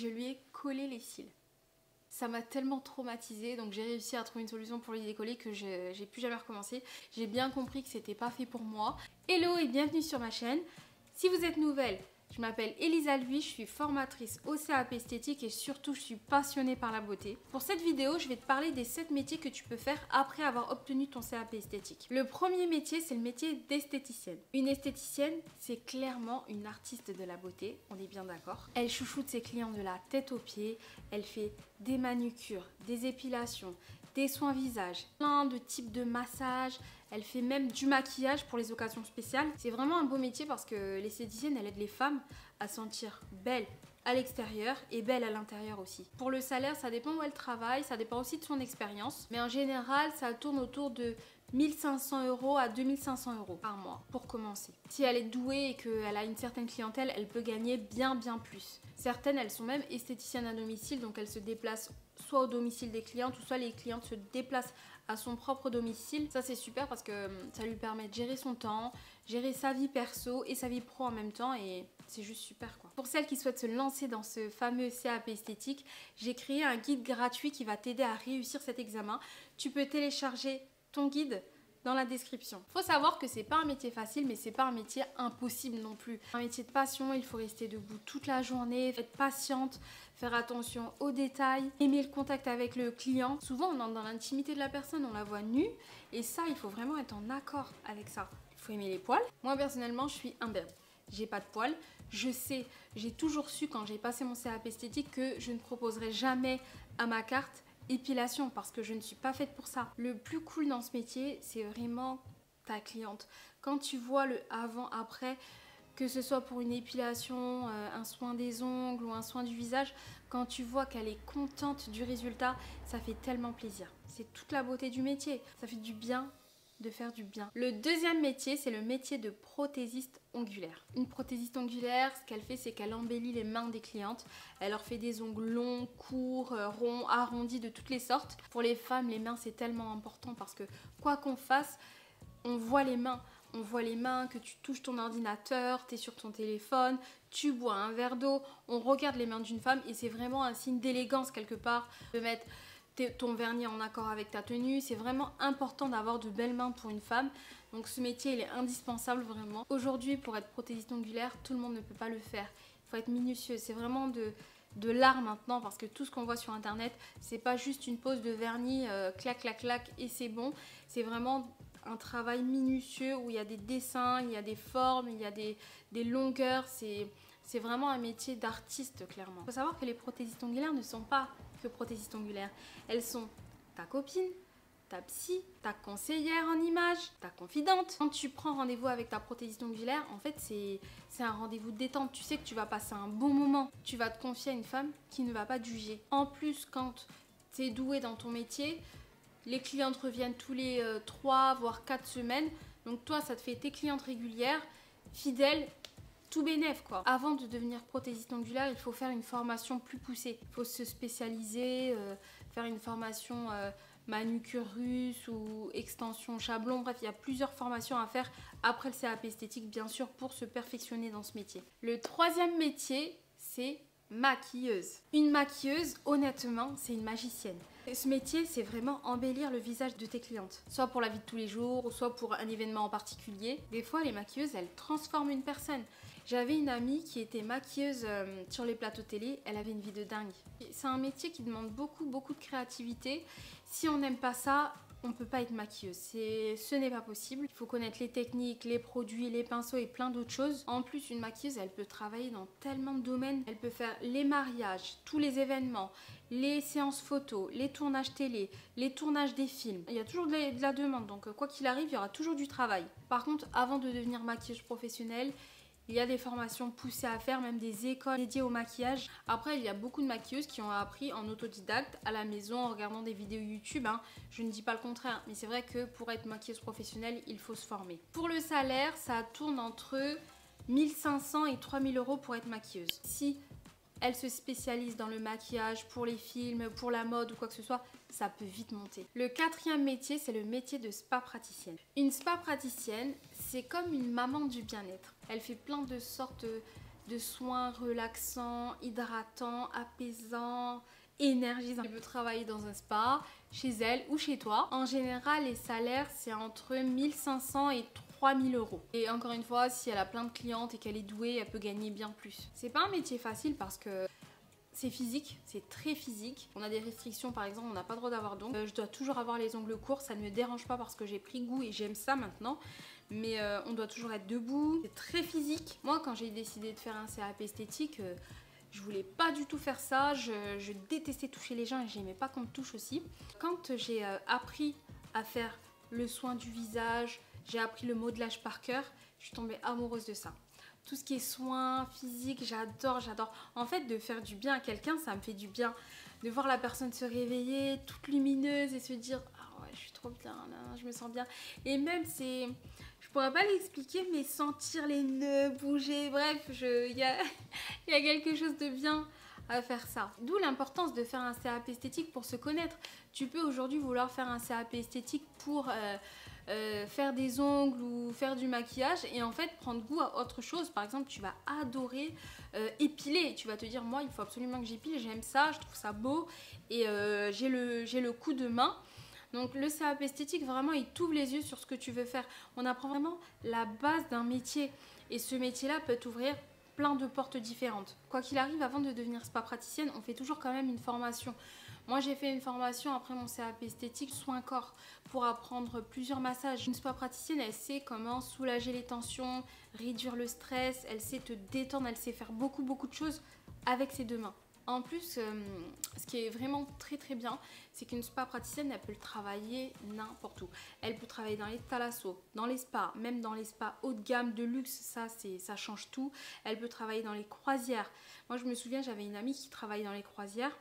je lui ai collé les cils. Ça m'a tellement traumatisée, donc j'ai réussi à trouver une solution pour les décoller que j'ai plus jamais recommencé. J'ai bien compris que c'était pas fait pour moi. Hello et bienvenue sur ma chaîne. Si vous êtes nouvelle, je m'appelle Elisa Louis, je suis formatrice au CAP esthétique et surtout je suis passionnée par la beauté. Pour cette vidéo, je vais te parler des 7 métiers que tu peux faire après avoir obtenu ton CAP esthétique. Le premier métier, c'est le métier d'esthéticienne. Une esthéticienne, c'est clairement une artiste de la beauté, on est bien d'accord. Elle chouchoute ses clients de la tête aux pieds, elle fait des manucures, des épilations, des soins visage, plein de types de massages. Elle fait même du maquillage pour les occasions spéciales. C'est vraiment un beau métier parce que l'esthéticienne, elle aide les femmes à sentir belles à l'extérieur et belles à l'intérieur aussi. Pour le salaire, ça dépend où elle travaille, ça dépend aussi de son expérience. Mais en général, ça tourne autour de 1500 € à 2500 € par mois pour commencer. Si elle est douée et qu'elle a une certaine clientèle, elle peut gagner bien plus. Certaines, elles sont même esthéticiennes à domicile, donc elles se déplacent soit au domicile des clientes ou soit les clientes se déplacent à son propre domicile. Ça c'est super parce que ça lui permet de gérer son temps, gérer sa vie perso et sa vie pro en même temps et c'est juste super quoi. Pour celles qui souhaitent se lancer dans ce fameux CAP esthétique, j'ai créé un guide gratuit qui va t'aider à réussir cet examen. Tu peux télécharger ton guide dans la description. Faut savoir que c'est pas un métier facile, mais c'est pas un métier impossible non plus. Un métier de passion, il faut rester debout toute la journée, être patiente, faire attention aux détails, aimer le contact avec le client. Souvent, on entre dans l'intimité de la personne, on la voit nue, et ça, il faut vraiment être en accord avec ça. Il faut aimer les poils. Moi, personnellement, je suis imberbe. J'ai pas de poils. Je sais, j'ai toujours su quand j'ai passé mon CAP esthétique que je ne proposerai jamais à ma carte épilation parce que je ne suis pas faite pour ça. Le plus cool dans ce métier, c'est vraiment ta cliente. Quand tu vois le avant-après, que ce soit pour une épilation, un soin des ongles ou un soin du visage, quand tu vois qu'elle est contente du résultat, ça fait tellement plaisir. C'est toute la beauté du métier. Ça fait du bien de faire du bien. Le deuxième métier, c'est le métier de prothésiste ongulaire. Une prothésiste ongulaire, ce qu'elle fait, c'est qu'elle embellit les mains des clientes. Elle leur fait des ongles longs, courts, ronds, arrondis, de toutes les sortes. Pour les femmes, les mains, c'est tellement important parce que quoi qu'on fasse, on voit les mains. On voit les mains, que tu touches ton ordinateur, tu es sur ton téléphone, tu bois un verre d'eau, on regarde les mains d'une femme et c'est vraiment un signe d'élégance quelque part de mettre ton vernis en accord avec ta tenue. C'est vraiment important d'avoir de belles mains pour une femme. Donc ce métier, il est indispensable vraiment. Aujourd'hui, pour être prothésiste ongulaire, tout le monde ne peut pas le faire. Il faut être minutieux. C'est vraiment de l'art maintenant parce que tout ce qu'on voit sur internet, c'est pas juste une pose de vernis, clac, clac, clac et c'est bon. C'est vraiment un travail minutieux où il y a des dessins, il y a des formes, il y a des longueurs. C'est vraiment un métier d'artiste clairement. Il faut savoir que les prothésistes ongulaires ne sont pas que prothésistes ongulaires. Elles sont ta copine, ta psy, ta conseillère en images, ta confidente. Quand tu prends rendez-vous avec ta prothésiste ongulaire, en fait c'est un rendez-vous de détente. Tu sais que tu vas passer un bon moment. Tu vas te confier à une femme qui ne va pas te juger. En plus, quand tu es doué dans ton métier, les clientes reviennent tous les 3 voire 4 semaines. Donc toi, ça te fait tes clientes régulières, fidèles, tout bénef quoi. Avant de devenir prothésiste ongulaire, il faut faire une formation plus poussée. Il faut se spécialiser, faire une formation manucure russe ou extension chablon. Bref, il y a plusieurs formations à faire après le CAP esthétique bien sûr pour se perfectionner dans ce métier. Le troisième métier, c'est maquilleuse. Une maquilleuse, honnêtement, c'est une magicienne. Et ce métier, c'est vraiment embellir le visage de tes clientes. Soit pour la vie de tous les jours, soit pour un événement en particulier. Des fois, les maquilleuses, elles transforment une personne. J'avais une amie qui était maquilleuse sur les plateaux télé. Elle avait une vie de dingue. C'est un métier qui demande beaucoup de créativité. Si on n'aime pas ça, on ne peut pas être maquilleuse, ce n'est pas possible. Il faut connaître les techniques, les produits, les pinceaux et plein d'autres choses. En plus, une maquilleuse, elle peut travailler dans tellement de domaines. Elle peut faire les mariages, tous les événements, les séances photos, les tournages télé, les tournages des films. Il y a toujours de la demande, donc quoi qu'il arrive, il y aura toujours du travail. Par contre, avant de devenir maquilleuse professionnelle, il y a des formations poussées à faire, même des écoles dédiées au maquillage. Après, il y a beaucoup de maquilleuses qui ont appris en autodidacte à la maison en regardant des vidéos YouTube. Je ne dis pas le contraire, mais c'est vrai que pour être maquilleuse professionnelle, il faut se former. Pour le salaire, ça tourne entre 1500 et 3000 € pour être maquilleuse. Si elle se spécialise dans le maquillage pour les films, pour la mode ou quoi que ce soit, ça peut vite monter. Le quatrième métier, c'est le métier de spa praticienne. Une spa praticienne, c'est comme une maman du bien-être. Elle fait plein de sortes de soins relaxants, hydratants, apaisants, énergisants. Elle peut travailler dans un spa, chez elle ou chez toi. En général, les salaires, c'est entre 1500 et 3000 euros. Et encore une fois, si elle a plein de clientes et qu'elle est douée, elle peut gagner bien plus. C'est pas un métier facile parce que c'est physique, c'est très physique. On a des restrictions, par exemple, on n'a pas le droit d'avoir d'ongles. Je dois toujours avoir les ongles courts, ça ne me dérange pas parce que j'ai pris goût et j'aime ça maintenant. Mais on doit toujours être debout, c'est très physique. Moi, quand j'ai décidé de faire un CAP esthétique, je voulais pas du tout faire ça. Je détestais toucher les gens et j'aimais pas qu'on me touche aussi. Quand j'ai appris à faire le soin du visage, j'ai appris le modelage par cœur, je suis tombée amoureuse de ça. Tout ce qui est soins physiques, j'adore. En fait, de faire du bien à quelqu'un, ça me fait du bien. De voir la personne se réveiller, toute lumineuse et se dire « Ah ouais, je suis trop bien, là, je me sens bien. » Et même, c'est... Je pourrais pas l'expliquer, mais sentir les nœuds bouger, bref, il y a quelque chose de bien à faire ça. D'où l'importance de faire un CAP esthétique pour se connaître. Tu peux aujourd'hui vouloir faire un CAP esthétique pour... faire des ongles ou faire du maquillage et en fait prendre goût à autre chose. Par exemple, tu vas adorer épiler. Tu vas te dire, moi, il faut absolument que j'épile, j'aime ça, je trouve ça beau et j'ai le coup de main. Donc le CAP esthétique, vraiment, il t'ouvre les yeux sur ce que tu veux faire. On apprend vraiment la base d'un métier et ce métier-là peut t'ouvrir plein de portes différentes. Quoi qu'il arrive, avant de devenir spa praticienne, on fait toujours quand même une formation. Moi, j'ai fait une formation après mon CAP esthétique, soin corps, pour apprendre plusieurs massages. Une spa praticienne, elle sait comment soulager les tensions, réduire le stress, elle sait te détendre, elle sait faire beaucoup de choses avec ses deux mains. En plus, ce qui est vraiment très bien, c'est qu'une spa praticienne, elle peut le travailler n'importe où. Elle peut travailler dans les thalassos, dans les spas, même dans les spas haut de gamme, de luxe, ça change tout. Elle peut travailler dans les croisières. Moi, je me souviens, j'avais une amie qui travaillait dans les croisières.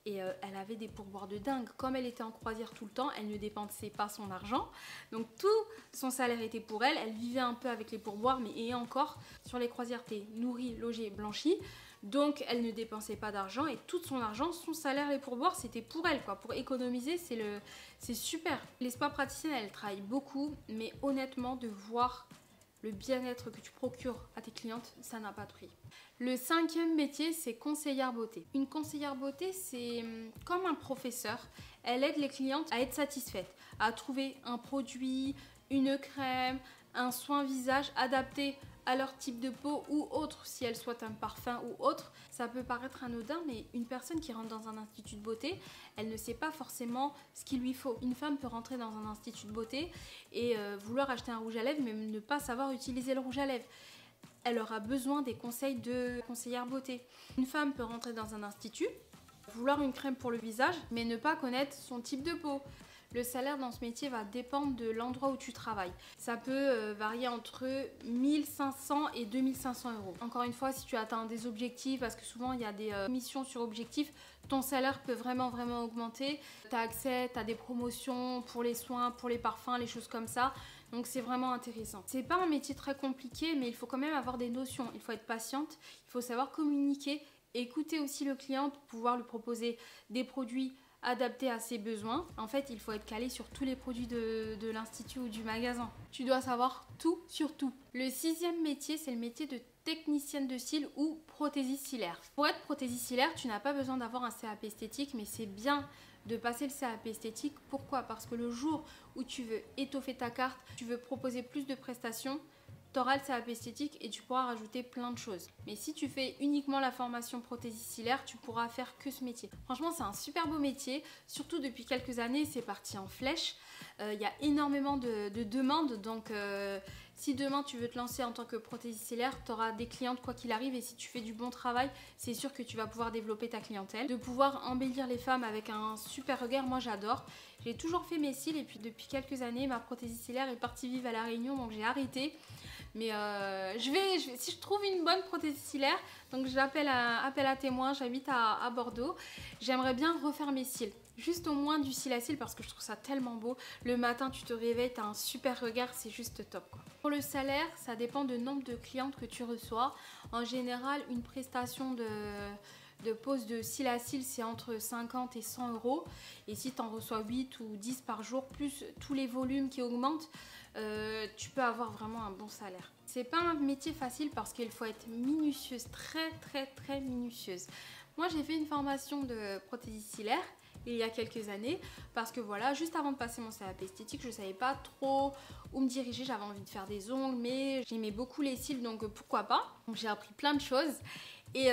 Et elle avait des pourboires de dingue. Comme elle était en croisière tout le temps, elle ne dépensait pas son argent. Donc tout son salaire était pour elle. Elle vivait un peu avec les pourboires, mais et encore, sur les croisières, t'es nourrie, logée, blanchie. Donc elle ne dépensait pas d'argent et tout son argent, son salaire, les pourboires, c'était pour elle, quoi. Pour économiser, c'est super. Les spa praticiennes, elles travaillent beaucoup, mais honnêtement, de voir le bien-être que tu procures à tes clientes, ça n'a pas de prix. Le 5e métier, c'est conseillère beauté. Une conseillère beauté, c'est comme un professeur. Elle aide les clientes à être satisfaites, à trouver un produit, une crème, un soin visage adapté à leur type de peau ou autre, si elles souhaitent un parfum ou autre. Ça peut paraître anodin, mais une personne qui rentre dans un institut de beauté, elle ne sait pas forcément ce qu'il lui faut. Une femme peut rentrer dans un institut de beauté et vouloir acheter un rouge à lèvres, mais ne pas savoir utiliser le rouge à lèvres. Elle aura besoin des conseils de conseillère beauté. Une femme peut rentrer dans un institut, vouloir une crème pour le visage, mais ne pas connaître son type de peau. Le salaire dans ce métier va dépendre de l'endroit où tu travailles. Ça peut varier entre 1500 et 2500 euros. Encore une fois, si tu atteins des objectifs, parce que souvent il y a des missions sur objectifs, ton salaire peut vraiment augmenter. Tu as accès à des promotions pour les soins, pour les parfums, les choses comme ça. Donc c'est vraiment intéressant. C'est pas un métier très compliqué, mais il faut quand même avoir des notions. Il faut être patiente, il faut savoir communiquer, écouter aussi le client pour pouvoir lui proposer des produits adapté à ses besoins. En fait, il faut être calé sur tous les produits de l'institut ou du magasin. Tu dois savoir tout sur tout. Le 6e métier, c'est le métier de technicienne de cils ou prothésiste ciliaire. Pour être prothésiste ciliaire, tu n'as pas besoin d'avoir un CAP esthétique, mais c'est bien de passer le CAP esthétique. Pourquoi? Parce que le jour où tu veux étoffer ta carte, tu veux proposer plus de prestations, tu auras le CAP esthétique et tu pourras rajouter plein de choses. Mais si tu fais uniquement la formation prothésiste ciliaire, tu pourras faire que ce métier. Franchement, c'est un super beau métier. Surtout depuis quelques années, c'est parti en flèche. Il y a énormément de demandes. Donc, si demain tu veux te lancer en tant que prothésiste ciliaire, tu auras des clientes quoi qu'il arrive. Et si tu fais du bon travail, c'est sûr que tu vas pouvoir développer ta clientèle. De pouvoir embellir les femmes avec un super regard, moi j'adore. J'ai toujours fait mes cils et puis depuis quelques années, ma prothésiste ciliaire est partie vivre à La Réunion, donc j'ai arrêté. Mais si je trouve une bonne prothésiste ciliaire, donc je l'appelle appel à témoin, j'habite à Bordeaux, j'aimerais bien refaire mes cils. Juste au moins du cil à cils parce que je trouve ça tellement beau. Le matin, tu te réveilles, tu as un super regard, c'est juste top, quoi. Pour le salaire, ça dépend du nombre de clientes que tu reçois. En général, une prestation de pose de cils à cils, c'est entre 50 et 100 euros. Et si tu en reçois 8 ou 10 par jour, plus tous les volumes qui augmentent, tu peux avoir vraiment un bon salaire. C'est pas un métier facile parce qu'il faut être minutieuse, très minutieuse. Moi j'ai fait une formation de prothésiste ciliaire il y a quelques années parce que voilà, juste avant de passer mon CAP esthétique, je savais pas trop où me diriger. J'avais envie de faire des ongles mais j'aimais beaucoup les cils, donc pourquoi pas. Donc j'ai appris plein de choses et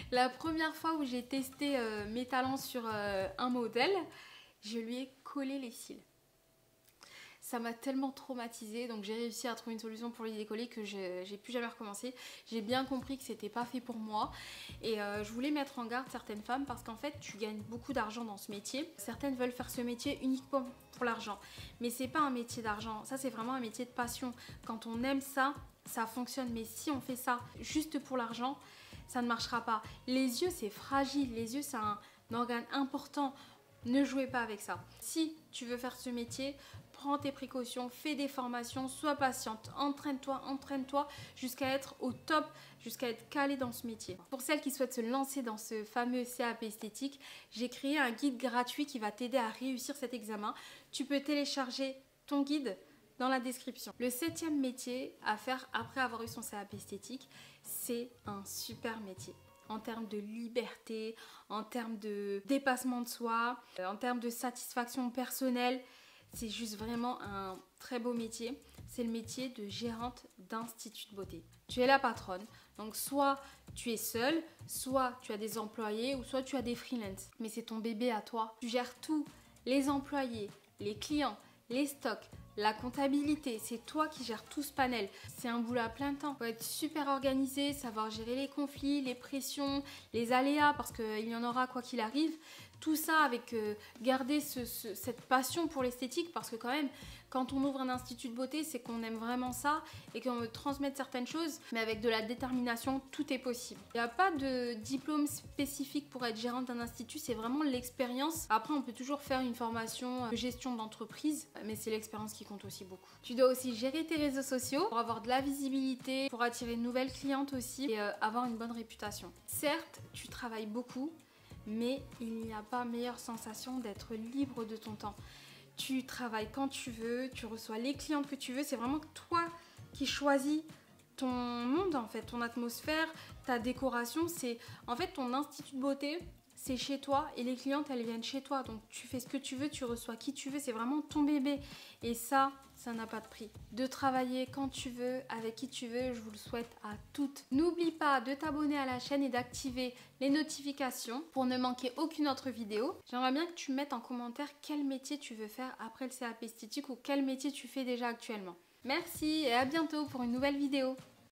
la première fois où j'ai testé mes talents sur un modèle, je lui ai collé les cils. Ça m'a tellement traumatisée, donc j'ai réussi à trouver une solution pour les décoller que j'ai plus jamais recommencé. J'ai bien compris que c'était pas fait pour moi et je voulais mettre en garde certaines femmes parce qu'en fait tu gagnes beaucoup d'argent dans ce métier. Certaines veulent faire ce métier uniquement pour l'argent, mais c'est pas un métier d'argent, ça c'est vraiment un métier de passion. Quand on aime ça, ça fonctionne, mais si on fait ça juste pour l'argent, ça ne marchera pas. Les yeux c'est fragile, les yeux c'est un organe important. Ne jouez pas avec ça. Si tu veux faire ce métier, prends tes précautions, fais des formations, sois patiente, entraîne-toi jusqu'à être au top, jusqu'à être calée dans ce métier. Pour celles qui souhaitent se lancer dans ce fameux CAP esthétique, j'ai créé un guide gratuit qui va t'aider à réussir cet examen. Tu peux télécharger ton guide dans la description. Le 7e métier à faire après avoir eu son CAP esthétique, c'est un super métier. En termes de liberté, en termes de dépassement de soi, en termes de satisfaction personnelle. C'est juste vraiment un très beau métier. C'est le métier de gérante d'institut de beauté. Tu es la patronne, donc soit tu es seule, soit tu as des employés ou soit tu as des freelances. Mais c'est ton bébé à toi. Tu gères tout, les employés, les clients, les stocks, la comptabilité, c'est toi qui gères tout ce panel. C'est un boulot à plein temps. Il faut être super organisé, savoir gérer les conflits, les pressions, les aléas, parce qu'il y en aura quoi qu'il arrive. Tout ça avec garder cette passion pour l'esthétique, parce que quand même, quand on ouvre un institut de beauté, c'est qu'on aime vraiment ça et qu'on veut transmettre certaines choses, mais avec de la détermination, tout est possible. Il n'y a pas de diplôme spécifique pour être gérante d'un institut, c'est vraiment l'expérience. Après, on peut toujours faire une formation de gestion d'entreprise, mais c'est l'expérience qui compte aussi beaucoup. Tu dois aussi gérer tes réseaux sociaux pour avoir de la visibilité, pour attirer de nouvelles clientes aussi et avoir une bonne réputation. Certes, tu travailles beaucoup, mais il n'y a pas meilleure sensation d'être libre de ton temps. Tu travailles quand tu veux, tu reçois les clientes que tu veux, c'est vraiment toi qui choisis ton monde en fait, ton atmosphère, ta décoration, c'est en fait ton institut de beauté, c'est chez toi et les clientes elles viennent chez toi, donc tu fais ce que tu veux, tu reçois qui tu veux, c'est vraiment ton bébé et ça n'a pas de prix. De travailler quand tu veux, avec qui tu veux, je vous le souhaite à toutes. N'oublie pas de t'abonner à la chaîne et d'activer les notifications pour ne manquer aucune autre vidéo. J'aimerais bien que tu mettes en commentaire quel métier tu veux faire après le CAP esthétique ou quel métier tu fais déjà actuellement. Merci et à bientôt pour une nouvelle vidéo.